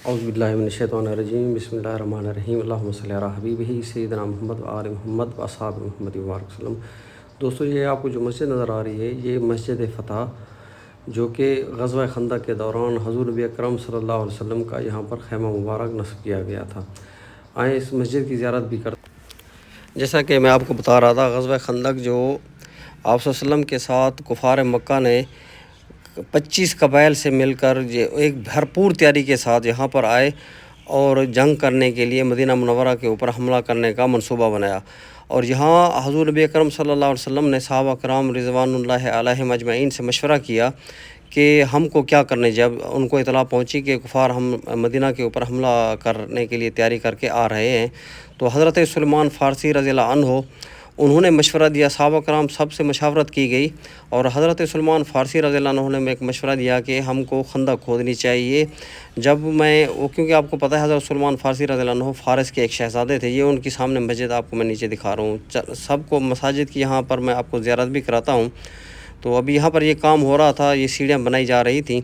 اعوذ باللہ من الشیطان الرجیم بسم اللہ الرحمن الرحیم اللہم صلی علی حبیبہ سیدنا محمد و آل محمد و اصحاب محمد وبارک وسلم۔ دوستو، یہ آپ کو جو مسجد نظر آ رہی ہے یہ مسجد فتح جو کہ غزوہ خندق کے دوران حضور نبی اکرم صلی اللہ علیہ وسلم کا یہاں پر خیمہ مبارک نصب کیا گیا تھا۔ آئیں اس مسجد کی زیارت بھی کرتے ہیں۔ جیسا کہ میں آپ کو بتا رہا تھا، غزوہ خندق جو آپ صلی اللہ علیہ وسلم کے ساتھ کفار مکہ نے 25 قبائل سے مل کر ایک بھرپور تیاری کے ساتھ یہاں پر آئے اور جنگ کرنے کے لیے مدینہ منورہ کے اوپر حملہ کرنے کا منصوبہ بنایا، اور یہاں حضور نبی اکرم صلی اللہ علیہ وسلم نے صحابہ کرام رضوان اللہ علیہم اجمعین سے مشورہ کیا کہ ہم کو کیا کرنے۔ جب ان کو اطلاع پہنچی کہ کفار ہم مدینہ کے اوپر حملہ کرنے کے لیے تیاری کر کے آ رہے ہیں، تو حضرت سلمان فارسی رضی اللہ عنہ انہوں نے مشورہ دیا۔ صحابہ کرام سب سے مشاورت کی گئی اور حضرت سلمان فارسی رضی اللہ عنہ نے ایک مشورہ دیا کہ ہم کو خندق کھودنی چاہیے۔ کیونکہ آپ کو پتہ ہے حضرت سلمان فارسی رضی اللہ عنہ فارس کے ایک شہزادے تھے۔ یہ ان کی سامنے مسجد آپ کو میں نیچے دکھا رہا ہوں، سب کو مساجد کی یہاں پر میں آپ کو زیارت بھی کراتا ہوں۔ تو ابھی یہاں پر یہ کام ہو رہا تھا، یہ سیڑھیاں بنائی جا رہی تھیں۔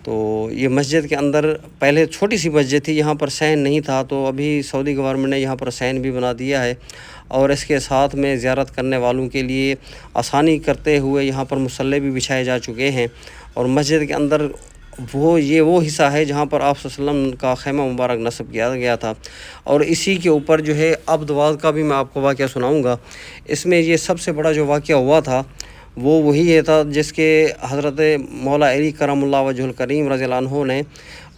تو یہ مسجد کے اندر پہلے چھوٹی سی مسجد تھی، یہاں پر صحن نہیں تھا، تو ابھی سعودی گورنمنٹ نے یہاں پر صحن بھی بنا دیا ہے، اور اس کے ساتھ میں زیارت کرنے والوں کے لیے آسانی کرتے ہوئے یہاں پر مصلی بھی بچھائے جا چکے ہیں۔ اور مسجد کے اندر وہ حصہ ہے جہاں پر آپ صلی اللہ علیہ وسلم کا خیمہ مبارک نصب کیا گیا تھا، اور اسی کے اوپر جو ہے عبدواد کا بھی میں آپ کو واقعہ سناؤں گا۔ اس میں یہ سب سے بڑا جو واقعہ ہوا تھا وہی تھا جس کے حضرت مولا علی کرم اللہ وجہ الکریم رضی اللہ عنہ نے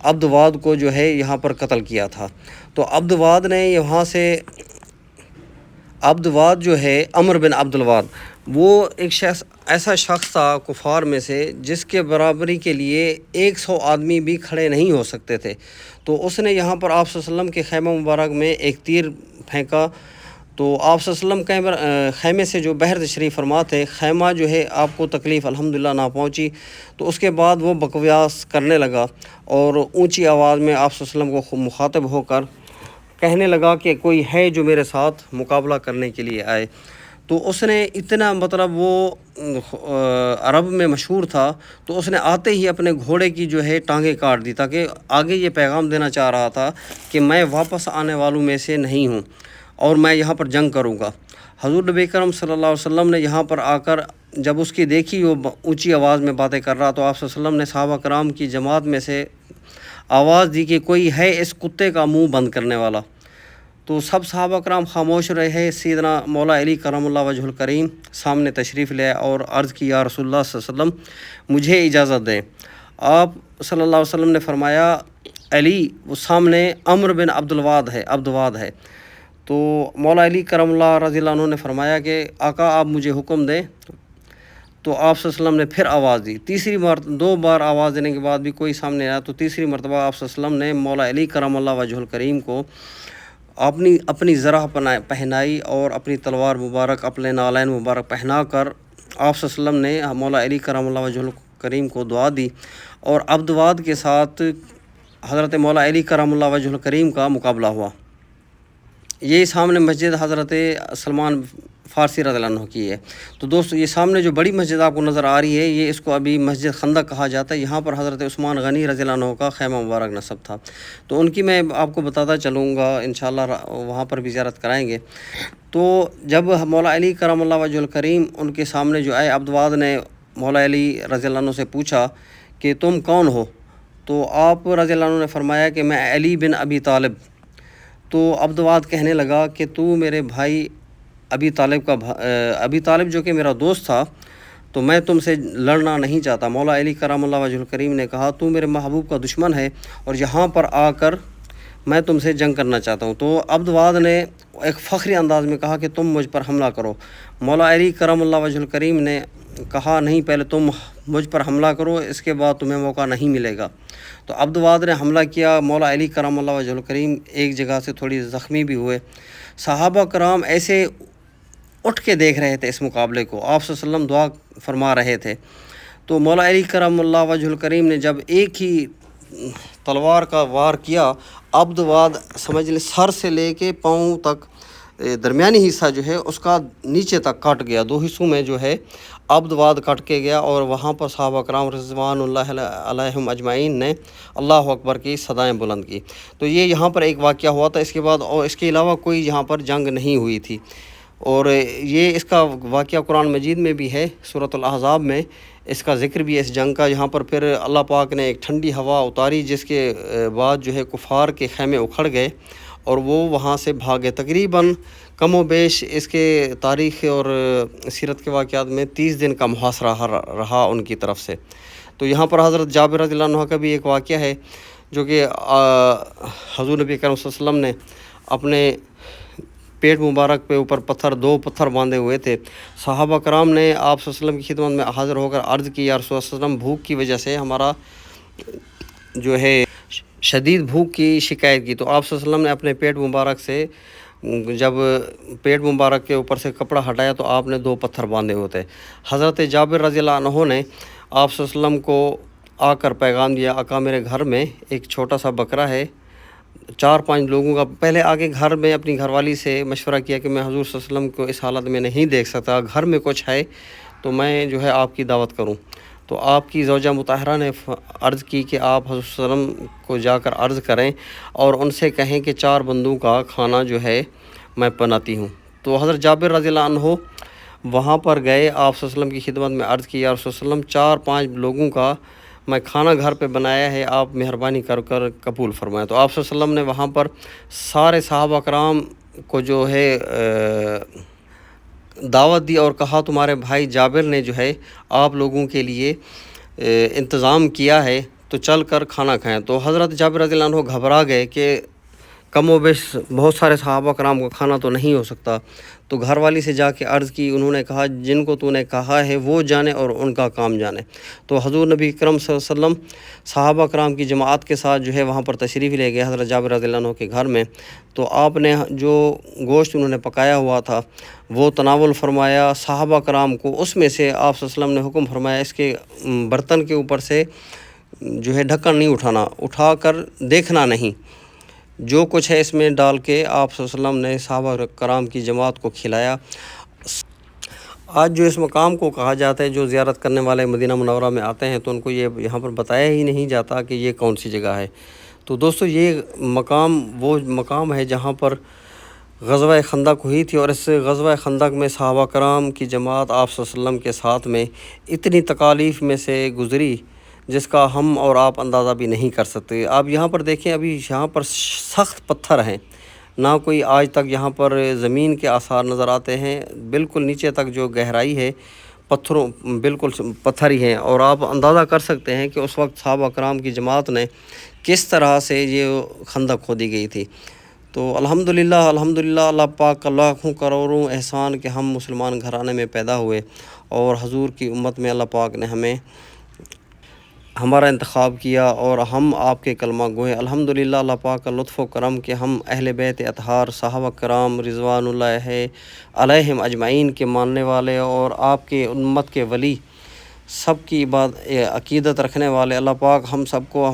عبدواد کو جو ہے یہاں پر قتل کیا تھا۔ تو عبدواد نے یہاں سے عبدواد جو ہے عمر بن عبدالواد، وہ ایک ایسا شخص تھا کفار میں سے جس کے برابری کے لیے 100 آدمی بھی کھڑے نہیں ہو سکتے تھے۔ تو اس نے یہاں پر آپ صلی اللہ علیہ وسلم کے خیمہ مبارک میں ایک تیر پھینکا، تو آپ صلی اللہ علیہ وسلم خیمے سے جو باہر تشریف فرما تھے، خیمہ جو ہے آپ کو تکلیف الحمدللہ نہ پہنچی۔ تو اس کے بعد وہ بکواس کرنے لگا اور اونچی آواز میں آپ صلی اللہ علیہ وسلم کو مخاطب ہو کر کہنے لگا کہ کوئی ہے جو میرے ساتھ مقابلہ کرنے کے لیے آئے۔ تو اس نے اتنا وہ عرب میں مشہور تھا، تو اس نے آتے ہی اپنے گھوڑے کی جو ہے ٹانگیں کاٹ دی، تاکہ آگے یہ پیغام دینا چاہ رہا تھا کہ میں واپس آنے والوں میں سے نہیں ہوں اور میں یہاں پر جنگ کروں گا۔ حضور نبی کرم صلی اللہ علیہ وسلم نے یہاں پر آ کر جب اس کی دیکھی وہ اونچی آواز میں باتیں کر رہا، تو آپ صلی اللہ علیہ وسلم نے صحابہ کرام کی جماعت میں سے آواز دی کہ کوئی ہے اس کتے کا منہ بند کرنے والا۔ تو سب صحابہ کرام خاموش رہے۔ سیدنا مولا علی کرم اللہ وجہ الکریم سامنے تشریف لے اور عرض کی، یا رسول اللہ صلی اللہ علیہ وسلم مجھے اجازت دیں۔ آپ صلی اللہ علیہ وسلم نے فرمایا علی، وہ سامنے عمر بن عبدواد ہے۔ تو مولا علی کرم اللہ رضی اللہ عنہ نے فرمایا کہ آقا آپ مجھے حکم دیں۔ تو آپ صلی اللہ علیہ وسلم نے پھر آواز دی، دو بار آواز دینے کے بعد بھی کوئی سامنے آیا، تو تیسری مرتبہ آپ صلی اللہ علیہ وسلم نے مولا علی کرم اللہ وجہ الکریم کو اپنی زرہ پہنائی اور اپنی تلوار مبارک، اپنے نالین مبارک پہنا کر آپ صلی اللہ علیہ وسلم نے مولا علی کرم اللہ وجہ الکریم کو دعا دی، اور عبدواد کے ساتھ حضرت مولا علی کرم اللہ وجہ الکریم کا مقابلہ ہوا۔ یہ سامنے مسجد حضرت سلمان فارسی رضی اللہ عنہ کی ہے۔ تو دوستو، یہ سامنے جو بڑی مسجد آپ کو نظر آ رہی ہے، یہ اس کو ابھی مسجد خندق کہا جاتا ہے۔ یہاں پر حضرت عثمان غنی رضی اللہ عنہ کا خیمہ مبارک نصب تھا، تو ان کی میں آپ کو بتاتا چلوں گا، انشاءاللہ وہاں پر بھی زیارت کرائیں گے۔ تو جب مولا علی کرم اللہ وجہ الکریم ان کے سامنے جو آئے، عبدواد نے مولا علی رضی اللہ عنہ سے پوچھا کہ تم کون ہو؟ تو آپ رضی اللہ عنہ نے فرمایا کہ میں علی بن ابی طالب۔ تو عبدواد کہنے لگا کہ تو میرے بھائی ابی طالب جو کہ میرا دوست تھا، تو میں تم سے لڑنا نہیں چاہتا۔ مولا علی کرم اللہ وجہ الکریم نے کہا تو میرے محبوب کا دشمن ہے، اور یہاں پر آ کر میں تم سے جنگ کرنا چاہتا ہوں۔ تو عبدواد نے ایک فخری انداز میں کہا کہ تم مجھ پر حملہ کرو۔ مولا علی کرم اللہ وجہ الکریم نے کہا نہیں، پہلے تم مجھ پر حملہ کرو، اس کے بعد تمہیں موقع نہیں ملے گا۔ تو عبدواد نے حملہ کیا۔ مولا علی کرم اللہ وجہ الکریم ایک جگہ سے تھوڑی زخمی بھی ہوئے۔ صحابہ کرام ایسے اٹھ کے دیکھ رہے تھے اس مقابلے کو، آپ صلی اللہ علیہ وسلم دعا فرما رہے تھے۔ تو مولا علی کرم اللہ وجہ الکریم نے جب ایک ہی تلوار کا وار کیا، عبدواد سمجھ لے سر سے لے کے پاؤں تک درمیانی حصہ جو ہے اس کا نیچے تک کٹ گیا، 2 حصوں میں جو ہے عبد واد کٹ کے گیا، اور وہاں پر صحابہ کرام رضوان اللہ علیہم اجمعین نے اللہ اکبر کی صدائیں بلند کی۔ تو یہ یہاں پر ایک واقعہ ہوا تھا، اس کے بعد اور اس کے علاوہ کوئی یہاں پر جنگ نہیں ہوئی تھی۔ اور یہ اس کا واقعہ قرآن مجید میں بھی ہے، سورۃ الاحزاب میں اس کا ذکر بھی ہے اس جنگ کا۔ یہاں پر پھر اللہ پاک نے ایک ٹھنڈی ہوا اتاری، جس کے بعد جو ہے کفار کے خیمے اکھڑ گئے اور وہ وہاں سے بھاگے۔ تقریباً کم و بیش اس کے تاریخ اور سیرت کے واقعات میں 30 دن کا محاصرہ رہا ان کی طرف سے۔ تو یہاں پر حضرت جابر رضی اللہ عنہ کا بھی ایک واقعہ ہے، جو کہ حضور نبی کریم صلی اللہ علیہ وسلم نے اپنے پیٹ مبارک پہ اوپر 2 پتھر باندھے ہوئے تھے۔ صحابہ کرام نے آپ صلی اللہ علیہ وسلم کی خدمت میں حاضر ہو کر عرض کی، یا رسول اللہ صلی اللہ علیہ وسلم، بھوک کی وجہ سے ہمارا جو ہے شدید بھوک کی شکایت کی۔ تو آپ صلی اللہ علیہ وسلم نے اپنے پیٹ مبارک سے جب پیٹ مبارک کے اوپر سے کپڑا ہٹایا تو آپ نے 2 پتھر باندھے ہوتے۔ حضرت جابر رضی اللہ عنہ نے آپ صلی اللہ علیہ وسلم کو آ کر پیغام دیا، آقا میرے گھر میں ایک چھوٹا سا بکرا ہے 4-5 لوگوں کا۔ پہلے آگے گھر میں اپنی گھر والی سے مشورہ کیا کہ میں حضور صلی اللہ علیہ وسلم کو اس حالت میں نہیں دیکھ سکتا، گھر میں کچھ ہے تو میں جو ہے آپ کی دعوت کروں۔ تو آپ کی زوجہ مطہرہ نے عرض کی کہ آپ حضور صلی اللہ علیہ وسلم کو جا کر عرض کریں اور ان سے کہیں کہ 4 بندوں کا کھانا جو ہے میں بناتی ہوں۔ تو حضرت جابر رضی اللہ عنہ وہاں پر گئے، آپ صلی اللہ علیہ وسلم کی خدمت میں عرض کی، یا رسول اللہ صلی اللہ علیہ وسلم 4-5 لوگوں کا میں کھانا گھر پہ بنایا ہے، آپ مہربانی کر قبول فرمائیں۔ تو آپ صلی اللہ علیہ وسلم نے وہاں پر سارے صحابہ کرام کو جو ہے دعوت دی اور کہا تمہارے بھائی جابر نے جو ہے آپ لوگوں کے لیے انتظام کیا ہے، تو چل کر کھانا کھائیں۔ تو حضرت جابر رضی اللہ عنہ گھبرا گئے کہ کم و بیش بہت سارے صحابہ کرام کو کھانا تو نہیں ہو سکتا۔ تو گھر والی سے جا کے عرض کی، انہوں نے کہا جن کو تو نے کہا ہے وہ جانے اور ان کا کام جانے۔ تو حضور نبی کرم صلی اللہ علیہ وسلم صحابہ کرام کی جماعت کے ساتھ جو ہے وہاں پر تشریف لے گئے حضرت جابر رضی اللہ عنہ کے گھر میں۔ تو آپ نے جو گوشت انہوں نے پکایا ہوا تھا وہ تناول فرمایا صحابہ کرام کو۔ اس میں سے آپ صلی اللہ علیہ وسلم نے حکم فرمایا اس کے برتن کے اوپر سے جو ہے ڈھکن نہیں اٹھانا، اٹھا کر دیکھنا نہیں، جو کچھ ہے اس میں ڈال کے آپ صلی اللہ علیہ وسلم نے صحابہ کرام کی جماعت کو کھلایا۔ آج جو اس مقام کو کہا جاتا ہے، جو زیارت کرنے والے مدینہ منورہ میں آتے ہیں تو ان کو یہ یہاں پر بتایا ہی نہیں جاتا کہ یہ کون سی جگہ ہے۔ تو دوستو یہ مقام وہ مقام ہے جہاں پر غزوہ خندق ہوئی تھی، اور اس غزوہ خندق میں صحابہ کرام کی جماعت آپ صلی اللہ علیہ وسلم کے ساتھ میں اتنی تکالیف میں سے گزری جس کا ہم اور آپ اندازہ بھی نہیں کر سکتے۔ آپ یہاں پر دیکھیں، ابھی یہاں پر سخت پتھر ہیں، نہ کوئی آج تک یہاں پر زمین کے آثار نظر آتے ہیں، بالکل نیچے تک جو گہرائی ہے پتھروں بالکل پتھر ہی ہیں، اور آپ اندازہ کر سکتے ہیں کہ اس وقت صحابہ کرام کی جماعت نے کس طرح سے یہ خندق کھودی گئی تھی۔ تو الحمدللہ اللہ پاک کا لاکھوں کروڑوں احسان کہ ہم مسلمان گھرانے میں پیدا ہوئے، اور حضور کی امت میں اللہ پاک نے ہمارا انتخاب کیا اور ہم آپ کے کلمہ گوئے۔ الحمدللہ اللہ پاک کا لطف و کرم کہ ہم اہل بیت اطہار صحابہ کرام رضوان اللہ علیہم اجمعین کے ماننے والے اور آپ کے امت کے ولی، سب کی عقیدت رکھنے والے، اللہ پاک ہم سب کو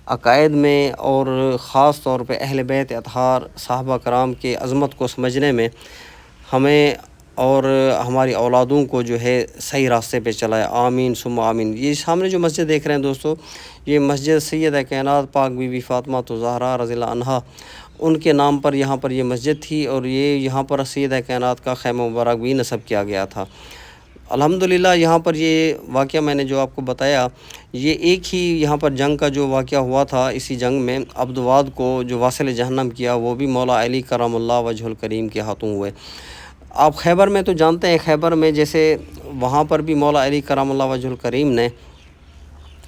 عقائد میں اور خاص طور پہ اہل بیت اطہار صحابہ کرام کے عظمت کو سمجھنے میں ہمیں اور ہماری اولادوں کو جو ہے صحیح راستے پہ چلائے، آمین ثم آمین۔ یہ سامنے جو مسجد دیکھ رہے ہیں دوستو، یہ مسجد سیدہ کائنات پاک بی بی فاطمہ الزہرا رضی اللہ عنہا ان کے نام پر یہاں پر یہ مسجد تھی، اور یہ یہاں پر سیدہ کائنات کا خیمہ مبارک بھی نصب کیا گیا تھا۔ الحمدللہ یہاں پر یہ واقعہ میں نے جو آپ کو بتایا، یہ ایک ہی یہاں پر جنگ کا جو واقعہ ہوا تھا، اسی جنگ میں عبد واد کو جو واصل جہنم کیا وہ بھی مولا علی کرم اللہ وجہ الکریم کے ہاتھوں ہوئے۔ آپ خیبر میں تو جانتے ہیں، خیبر میں جیسے وہاں پر بھی مولا علی کرم اللہ وجہ الکریم نے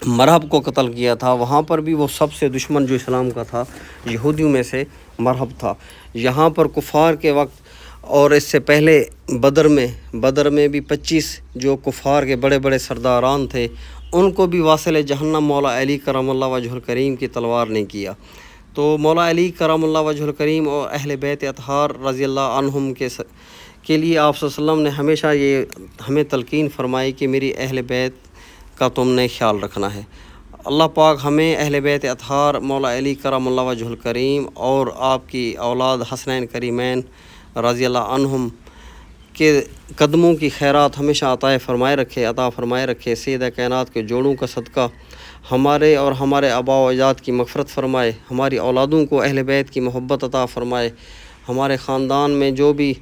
مرہب کو قتل کیا تھا، وہاں پر بھی وہ سب سے دشمن جو اسلام کا تھا یہودیوں میں سے مرہب تھا۔ یہاں پر کفار کے وقت اور اس سے پہلے بدر میں بھی 25 جو کفار کے بڑے بڑے سرداران تھے ان کو بھی واصل جہنم مولا علی کرم اللہ وجہ الکریم کی تلوار نے کیا۔ تو مولا علی کرم اللہ وجہ الکریم اور اہل بیت اطہار رضی اللہ عنہم کے لیے آپ صلی اللہ علیہ وسلم نے ہمیشہ یہ ہمیں تلقین فرمائی کہ میری اہل بیت کا تم نے خیال رکھنا ہے۔ اللہ پاک ہمیں اہل بیت اطہار مولا علی کرم اللہ وجہ الکریم اور آپ کی اولاد حسنین کریمین رضی اللہ عنہم کے قدموں کی خیرات ہمیشہ عطا فرمائے رکھے، سید کائنات کے جوڑوں کا صدقہ ہمارے اور ہمارے آباء و اجداد کی مغفرت فرمائے، ہماری اولادوں کو اہل بیت کی محبت عطا فرمائے، ہمارے خاندان میں جو بھی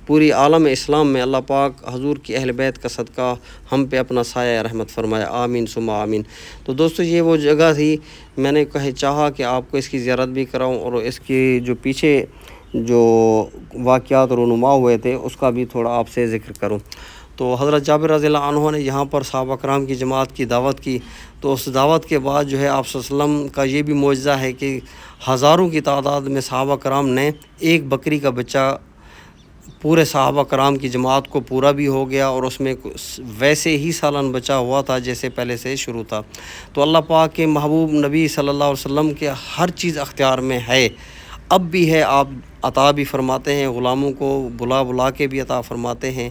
پوری عالم اسلام میں اللہ پاک حضور کی اہل بیت کا صدقہ ہم پہ اپنا سایہ رحمت فرمائے، آمین ثم آمین۔ تو دوستو یہ وہ جگہ تھی، میں نے چاہا کہ آپ کو اس کی زیارت بھی کراؤں اور اس کی جو پیچھے جو واقعات رونما ہوئے تھے اس کا بھی تھوڑا آپ سے ذکر کروں۔ تو حضرت جابر رضی اللہ عنہ نے یہاں پر صحابہ کرام کی جماعت کی دعوت کی، تو اس دعوت کے بعد جو ہے آپ صلی اللہ علیہ وسلم کا یہ بھی معجزہ ہے کہ ہزاروں کی تعداد میں صحابہ کرام نے ایک بکری کا بچہ پورے صحابہ کرام کی جماعت کو پورا بھی ہو گیا، اور اس میں ویسے ہی سالن بچا ہوا تھا جیسے پہلے سے شروع تھا۔ تو اللہ پاک کے محبوب نبی صلی اللہ علیہ وسلم کے ہر چیز اختیار میں ہے، اب بھی ہے، آپ عطا بھی فرماتے ہیں، غلاموں کو بلا کے بھی عطا فرماتے ہیں۔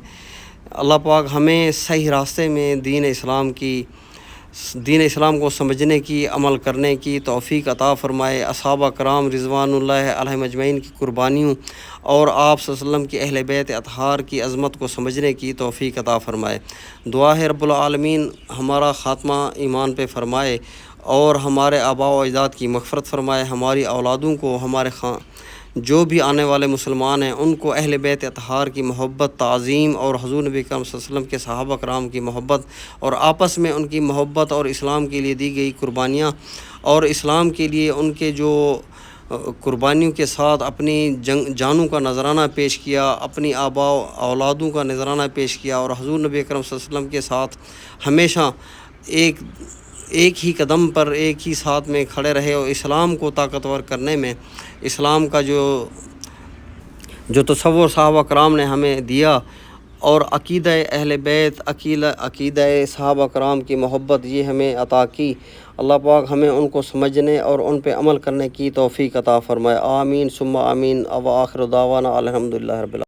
اللہ پاک ہمیں صحیح راستے میں دین اسلام کو سمجھنے کی، عمل کرنے کی توفیق عطا فرمائے، صحابہ کرام رضوان اللہ علیہم اجمعین کی قربانیوں اور آپ صلی اللہ علیہ وسلم کی اہل بیت اطہار کی عظمت کو سمجھنے کی توفیق عطا فرمائے۔ دعا ہے رب العالمین ہمارا خاتمہ ایمان پہ فرمائے اور ہمارے آباء و اجداد کی مغفرت فرمائے، ہماری اولادوں کو، ہمارے جو بھی آنے والے مسلمان ہیں ان کو اہل بیت اطہار کی محبت، تعظیم اور حضور نبی کرم صلی اللہ علیہ وسلم کے صحابہ کرام کی محبت اور آپس میں ان کی محبت اور اسلام کے لیے دی گئی قربانیاں اور اسلام کے لیے ان کے جو قربانیوں کے ساتھ اپنی جانوں کا نذرانہ پیش کیا، اپنی آباء و اولادوں کا نذرانہ پیش کیا، اور حضور نبی کرم صلی اللہ علیہ وسلم کے ساتھ ہمیشہ ایک ہی قدم پر ایک ہی ساتھ میں کھڑے رہے، اور اسلام کو طاقتور کرنے میں اسلام کا جو تصور صحابہ کرام نے ہمیں دیا اور عقیدہ اہل بیت، عقیدہ صحابہ کرام کی محبت یہ ہمیں عطا کی، اللہ پاک ہمیں ان کو سمجھنے اور ان پہ عمل کرنے کی توفیق عطا فرمائے، آمین ثم آمین، وآخر دعوانا الحمدللہ رب العالمین۔